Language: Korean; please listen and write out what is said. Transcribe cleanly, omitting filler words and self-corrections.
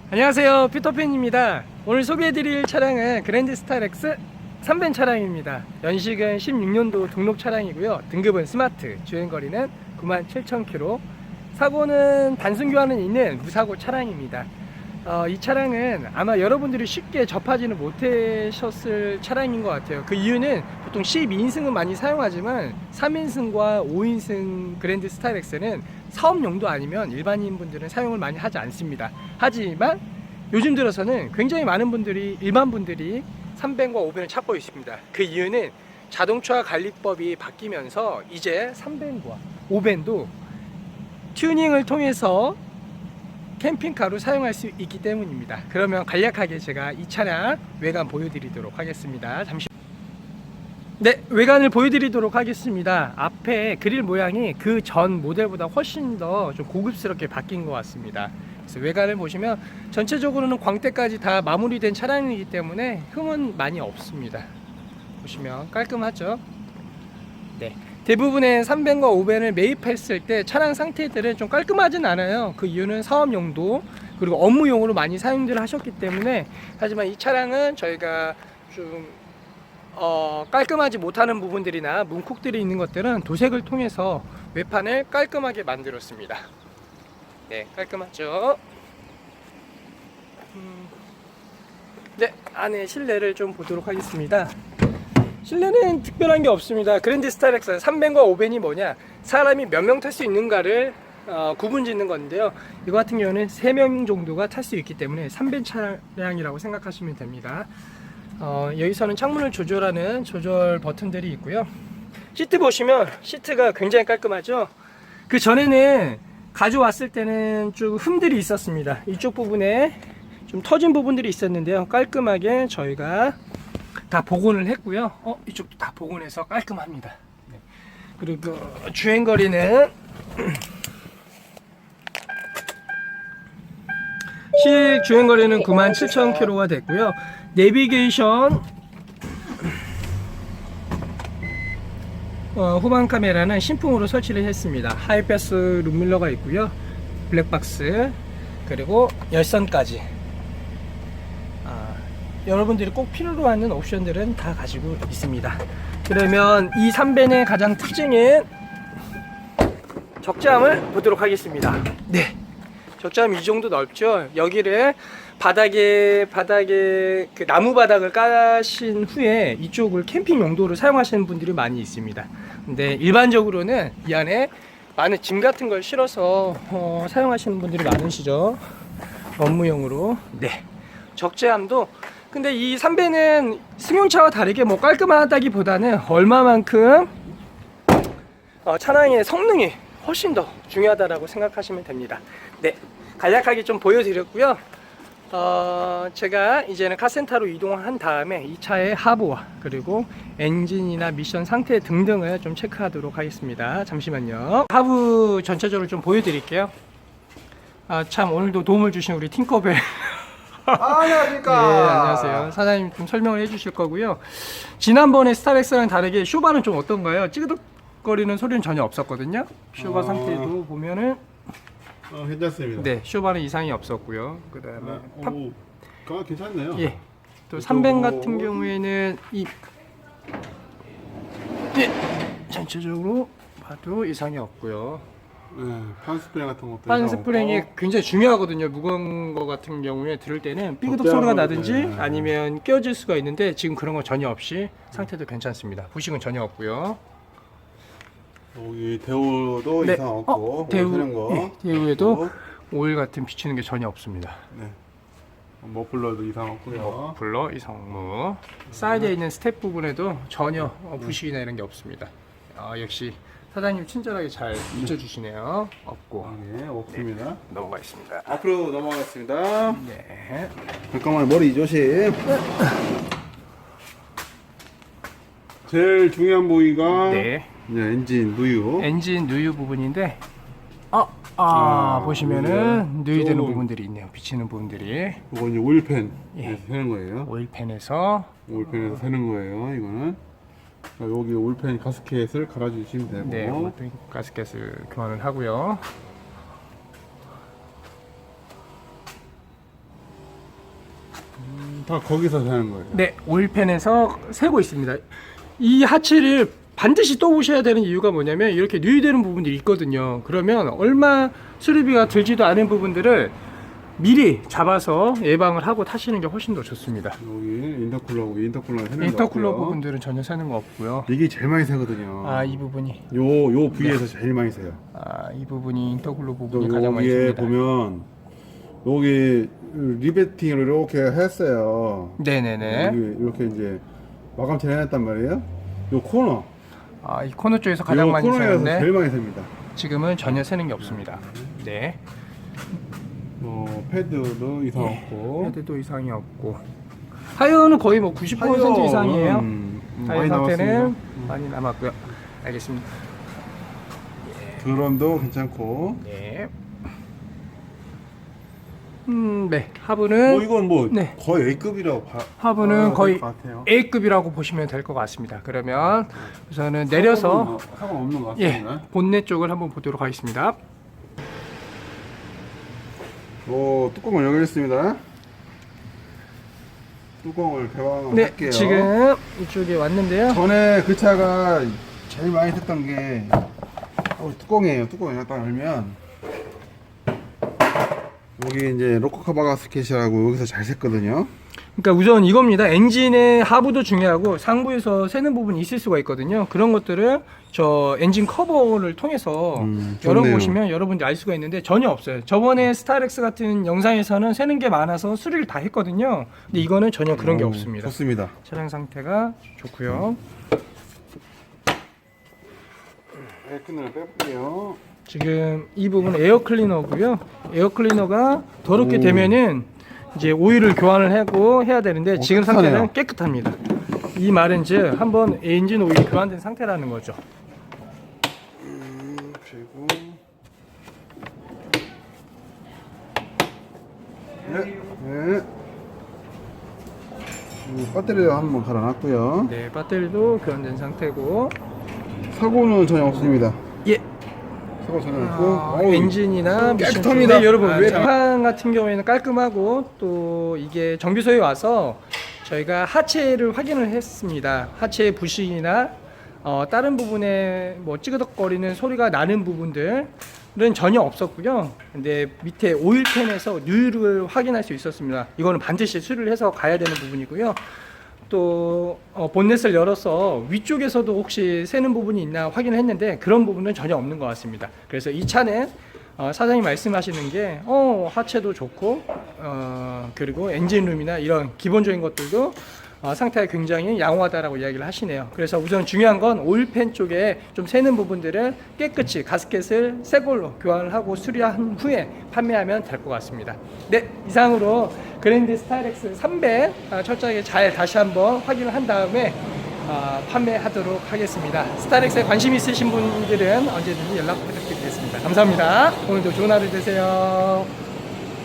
안녕하세요, 피터팬입니다. 오늘 소개해드릴 차량은 그랜드 스타일 X 3벤 차량입니다. 연식은 16년도 등록 차량이고요. 등급은 스마트, 주행거리는 97,000km. 사고는 단순 교환은 있는 무사고 차량입니다. 이 차량은 아마 여러분들이 쉽게 접하지는 못하셨을 차량인 것 같아요. 그 이유는 보통 12인승은 많이 사용하지만 3인승과 5인승 그랜드 스타일 X는 사업용도 아니면 일반인 분들은 사용을 많이 하지 않습니다. 하지만 요즘 들어서는 굉장히 많은 분들이, 일반 분들이 3벤과 5벤을 찾고 있습니다. 그 이유는 자동차 관리법이 바뀌면서 이제 3벤과 5벤도 튜닝을 통해서 캠핑카로 사용할 수 있기 때문입니다. 그러면 간략하게 제가 이 차량 외관 보여드리도록 하겠습니다. 네, 외관을 보여드리도록 하겠습니다. 앞에 그릴 모양이 그 전 모델보다 훨씬 더 좀 고급스럽게 바뀐 것 같습니다. 그래서 외관을 보시면 전체적으로는 광택까지 다 마무리된 차량이기 때문에 흠은 많이 없습니다. 보시면 깔끔하죠? 네. 대부분의 3벤과 5벤을 매입했을 때 차량 상태들은 좀 깔끔하진 않아요. 그 이유는 사업용도 그리고 업무용으로 많이 사용들 하셨기 때문에. 하지만 이 차량은 저희가 좀 깔끔하지 못하는 부분들이나 문콕들이 있는 것들은 도색을 통해서 외판을 깔끔하게 만들었습니다. 네, 깔끔하죠? 네, 안에 실내를 좀 보도록 하겠습니다. 실내는 특별한 게 없습니다. 그랜드 스타일 X 3벤과 5벤이 뭐냐, 사람이 몇 명 탈 수 있는가를 구분 짓는 건데요. 이거 같은 경우는 3명 정도가 탈 수 있기 때문에 3벤 차량이라고 생각하시면 됩니다. 여기서는 창문을 조절하는 조절 버튼들이 있고요. 시트 보시면 시트가 굉장히 깔끔하죠. 그 전에는 가져왔을 때는 좀 흠들이 있었습니다. 이쪽 부분에 좀 터진 부분들이 있었는데요. 깔끔하게 저희가 다 복원을 했고요. 이쪽도 다 복원해서 깔끔합니다. 네. 그리고 주행거리는 실 주행거리는 97,000km가 됐고요. 내비게이션 후방 카메라는 신품으로 설치를 했습니다. 하이패스 룸밀러가 있고요. 블랙박스 그리고 열선까지. 여러분들이 꼭 필요로 하는 옵션들은 다 가지고 있습니다. 그러면 이 3벤의 가장 특징인 적재함을 보도록 하겠습니다. 네, 적재함 이 정도 넓죠. 여기를 바닥에 그 나무 바닥을 까신 후에 이쪽을 캠핑 용도로 사용하시는 분들이 많이 있습니다. 근데 일반적으로는 이 안에 많은 짐 같은 걸 실어서 사용하시는 분들이 많으시죠. 업무용으로. 네, 적재함도 근데 이 3벤은 승용차와 다르게 뭐 깔끔하다기보다는 얼마만큼 차량의 성능이 훨씬 더 중요하다고 생각하시면 됩니다. 네, 간략하게 좀 보여드렸고요. 제가 이제는 카센터로 이동한 다음에 이 차의 하부와 그리고 엔진이나 미션 상태 등등을 좀 체크하도록 하겠습니다. 잠시만요. 하부 전체적으로 좀 보여드릴게요. 참 오늘도 도움을 주신 우리 팅커벨 안녕하십니까. 네, 안녕하세요. 사장님 좀 설명을 해주실 거고요. 지난번에 스타렉스랑 다르게 쇼바는 좀 어떤가요? 찌그덕거리는 소리는 전혀 없었거든요. 쇼바 상태도 보면은 괜찮습니다. 네, 쇼바는 이상이 없었고요. 그 다음에 괜찮네요. 예, 또 3벤 같은 경우에는 전체적으로 봐도 이상이 없고요. 네, 판 스프링 같은 것도 판 스프링이 굉장히 중요하거든요. 무거운 거 같은 경우에 들을 때는 삐그덕 소리가 나든지 아니면 끼어질 수가 있는데 지금 그런 거 전혀 없이 상태도 괜찮습니다. 부식은 전혀 없고요. 여기 대우도 네. 이상 없고 대우, 거. 네, 대우에도 오일 같은 비치는 게 전혀 없습니다. 네. 머플러도 이상 없고요. 머플러 이상 없무. 사이드에 있는 스텝 부분에도 전혀 부식이나 이런 게 없습니다. 역시 사장님 친절하게 잘 비춰주시네요. 없고. 네, 없습니다. 네, 넘어가겠습니다. 앞으로 넘어가겠습니다. 네. 잠깐만 머리 조심. 제일 중요한 부위가 네. 엔진 누유. 엔진 누유 부분인데 보시면은 누유되는 부분들이 있네요. 비치는 부분들이. 이거 이제 오일팬 예. 세는 거예요. 오일팬에서 세는 거예요. 이거는 여기 오일팬 가스켓을 갈아주시면 되고. 네, 오일팬 가스켓을 교환을 하고요. 다 거기서 사는 거예요. 네, 오일팬에서 세고 있습니다. 이 하체를 반드시 떠보셔야 되는 이유가 뭐냐면 이렇게 누유되는 부분들이 있거든요. 그러면 얼마 수리비가 들지도 않은 부분들을 미리 잡아서 예방을 하고 타시는 게 훨씬 더 좋습니다. 여기 인터쿨러고 인터쿨러 세는 거 인터쿨러 없고요. 부분들은 전혀 새는 거 없고요. 이게 제일 많이 새거든요. 아, 이 부분이. 요 부위에서 제일 많이 새요. 아, 이 부분이 인터쿨러 또 부분이 가장 많이 여기에 셉니다. 보면 여기 리베팅을 이렇게 했어요. 네네네. 여기 이렇게 이제 마감처리 해놨단 말이에요. 요 코너. 아, 이 코너 쪽에서 가장 요 많이 코너에서 새는데 제일 많이 셉니다. 지금은 전혀 새는 게 없습니다. 네. 패드도 이상 없고. 헤드도 이상이 없고. 타이어는 거의 뭐 90% 이상이에요. 타이어 많이 상태는 남았습니다. 많이 남았고요. 알겠습니다. 드럼도 괜찮고. 네. 네. 하부는 이건 뭐 네. 거의 A급이라고 하부는 거의 것 같아요. A급이라고 보시면 될 것 같습니다. 그러면 우선은 내려서 상관없는 것 예, 같습니다. 본넷 쪽을 한번 보도록 하겠습니다. 뚜껑을 열겠습니다. 뚜껑을 개방할게요. 네, 지금 이쪽에 왔는데요. 전에 그 차가 제일 많이 탔던 게 뚜껑이에요. 뚜껑을 딱 열면 여기 이제 로커커버 가스켓이라고 여기서 잘 샜거든요. 그러니까 우선 이겁니다. 엔진의 하부도 중요하고 상부에서 새는 부분이 있을 수가 있거든요. 그런 것들을 저 엔진 커버를 통해서 좋네요. 열어보시면 여러분들 알 수가 있는데 전혀 없어요. 저번에 스타렉스 같은 영상에서는 새는 게 많아서 수리를 다 했거든요. 근데 이거는 전혀 그런 게 없습니다. 좋습니다. 차량 상태가 좋고요. 에어컨을 빼볼게요. 지금 이 부분 에어 클리너고요. 에어 클리너가 더럽게 오. 되면은 이제 오일을 교환을 하고 해야 되는데 지금 깨끗하네요. 상태는 깨끗합니다. 이 말은 즉 한번 엔진 오일이 교환된 상태라는 거죠. 그리고 네. 배터리도 한번 갈아놨고요. 네, 배터리도 교환된 상태고, 사고는 전혀 없습니다. 예, 사고 전혀 없고 엔진이나 미션 깨끗합니다. 네, 여러분 아, 외판 같은 경우에는 깔끔하고 또 이게 정비소에 와서 저희가 하체를 확인을 했습니다. 하체 부식이나 다른 부분에 뭐 찌그덕거리는 소리가 나는 부분들은 전혀 없었고요. 근데 밑에 오일팬에서 누유를 확인할 수 있었습니다. 이거는 반드시 수리를 해서 가야 되는 부분이고요. 또 본넷을 열어서 위쪽에서도 혹시 새는 부분이 있나 확인을 했는데 그런 부분은 전혀 없는 것 같습니다. 그래서 이 차는 사장님 말씀하시는 게 하체도 좋고 그리고 엔진룸이나 이런 기본적인 것들도 상태가 굉장히 양호하다라고 이야기를 하시네요. 그래서 우선 중요한 건 오일팬 쪽에 좀 새는 부분들을 깨끗이 가스켓을 새 걸로 교환을 하고 수리한 후에 판매하면 될 것 같습니다. 네, 이상으로 그랜드 스타렉스 300 철저하게 잘 다시 한번 확인을 한 다음에 판매하도록 하겠습니다. 스타렉스에 관심 있으신 분들은 언제든지 연락 부탁드리겠습니다. 감사합니다. 오늘도 좋은 하루 되세요.